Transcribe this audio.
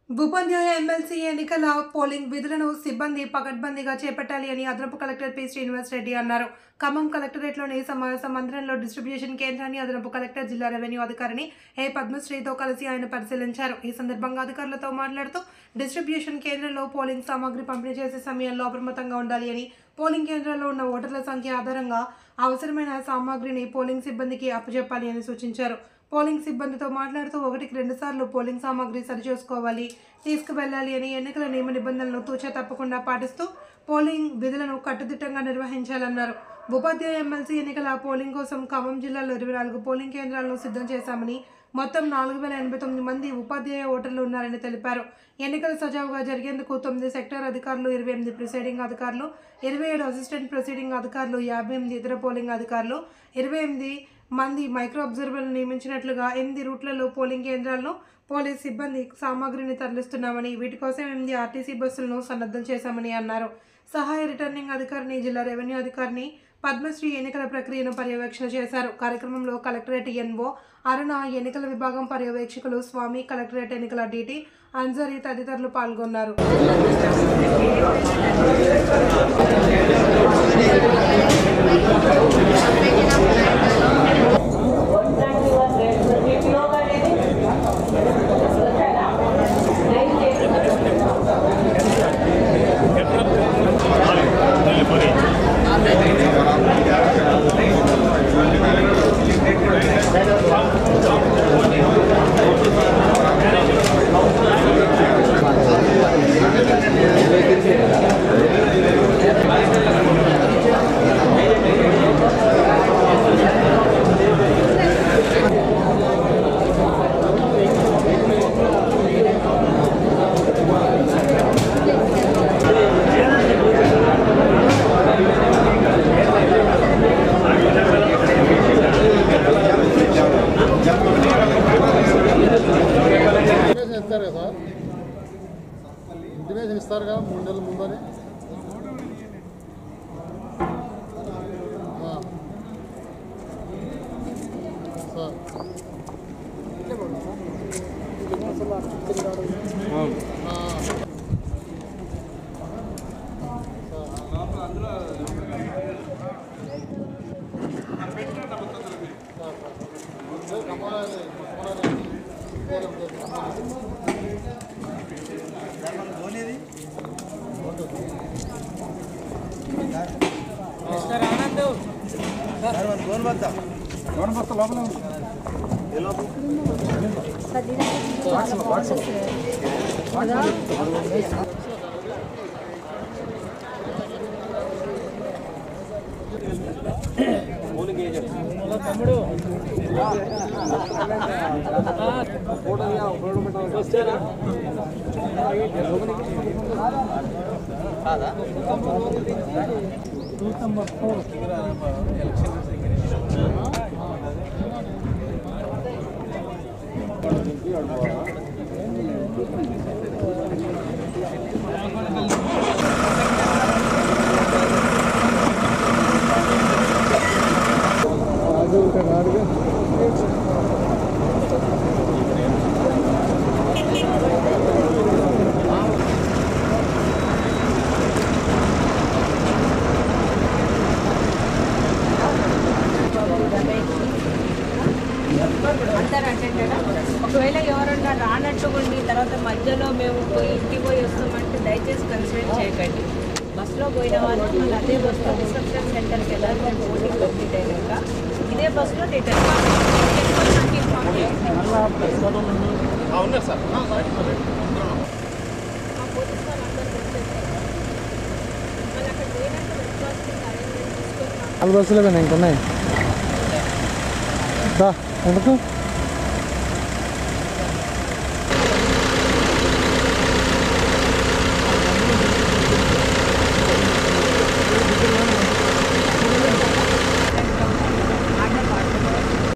ఉపాధ్యాయ MLC ఎన్నికల polling విధులను సిబ్బంది పకడ్బందీగా చేపట్టాలి అని అదనపు కలెక్టర్ పి శ్రీనివాస్ రెడ్డి అన్నారు. ఖమ్మం కలెక్టరేట్లోని సమావేశ మందిరంలో డిస్ట్రిబ్యూషన్ కేంద్రాన్ని అదనపు కలెక్టర్ జిల్లా రెవెన్యూ అధికారిని ఏ పద్మశ్రీతో కలిసి ఆయన పరిశీలించారు. ఈ సందర్భంగా అధికారులతో మాట్లాడుతూ డిస్ట్రిబ్యూషన్ కేంద్రంలో పోలింగ్ సామాగ్రి పంపిణీ చేసే సమయంలో అప్రమత్తంగా ఉండాలి అని, పోలింగ్ కేంద్రాల్లో ఉన్న ఓటర్ల సంఖ్య ఆధారంగా అవసరమైన సామాగ్రిని పోలింగ్ సిబ్బందికి అప్పచెప్పాలి అని సూచించారు. పోలింగ్ సిబ్బందితో మాట్లాడుతూ 1కి 2 సార్లు పోలింగ్ సామాగ్రి సరిచూసుకోవాలి, తీసుకువెళ్లాలి అని, ఎన్నికల నియమ నిబంధనలను తూచా తప్పకుండా పాటిస్తూ పోలింగ్ విధులను కట్టుదిట్టంగా నిర్వహించాలన్నారు. ఉపాధ్యాయ ఎమ్మెల్సీ ఎన్నికల పోలింగ్ కోసం ఖమ్మం జిల్లాలో 24 పోలింగ్ కేంద్రాలను సిద్ధం చేశామని, మొత్తం 4089 మంది ఉపాధ్యాయ ఓటర్లు ఉన్నారని తెలిపారు. ఎన్నికలు సజావుగా జరిగేందుకు 9 సెక్టార్ అధికారులు, 28 ప్రిసైడింగ్ అధికారులు, 27 అసిస్టెంట్ ప్రిసైడింగ్ అధికారులు, 58 ఇతర పోలింగ్ అధికారులు, 28 మంది మైక్రో అబ్జర్వర్లను నియమించినట్లుగా 8 రూట్లలో పోలింగ్ కేంద్రాలను పోలీస్ సిబ్బంది సామాగ్రిని తరలిస్తున్నామని, వీటి కోసం 8 ఆర్టీసీ బస్సులను సన్నద్ధం చేశామని అన్నారు. సహాయ రిటర్నింగ్ అధికారిని, జిల్లా రెవెన్యూ అధికారిని పద్మశ్రీ ఎన్నికల ప్రక్రియను పర్యవేక్షణ చేశారు. కార్యక్రమంలో కలెక్టరేట్ ఎన్ఓ అరుణ, ఎన్నికల విభాగం పర్యవేక్షకులు స్వామి, కలెక్టరేట్ ఎన్నికల డీటీ అన్జరీ తదితరులు పాల్గొన్నారు. ఇంటిమేషన్ ఇస్తారుగా 3 నెలల ముందని. తమ్ముడు ఒకవేళ ఎవరన్నా రానట్టుకుండి తర్వాత మధ్యలో మేము ఇంటికి పోయి వస్తామంటే దయచేసి కన్సిడర్ చేయకండి. బస్సులో పోయిన వాళ్ళు మళ్ళీ అదే బస్సులో రిసెప్షన్ సెంటర్కి వెళ్ళాలి. మేము ఓటింగ్ కంప్లీట్ అయ్యాక ఇదే బస్సులో రిటర్న్ బస్సులు ఇంకున్నాయి ఎందుకు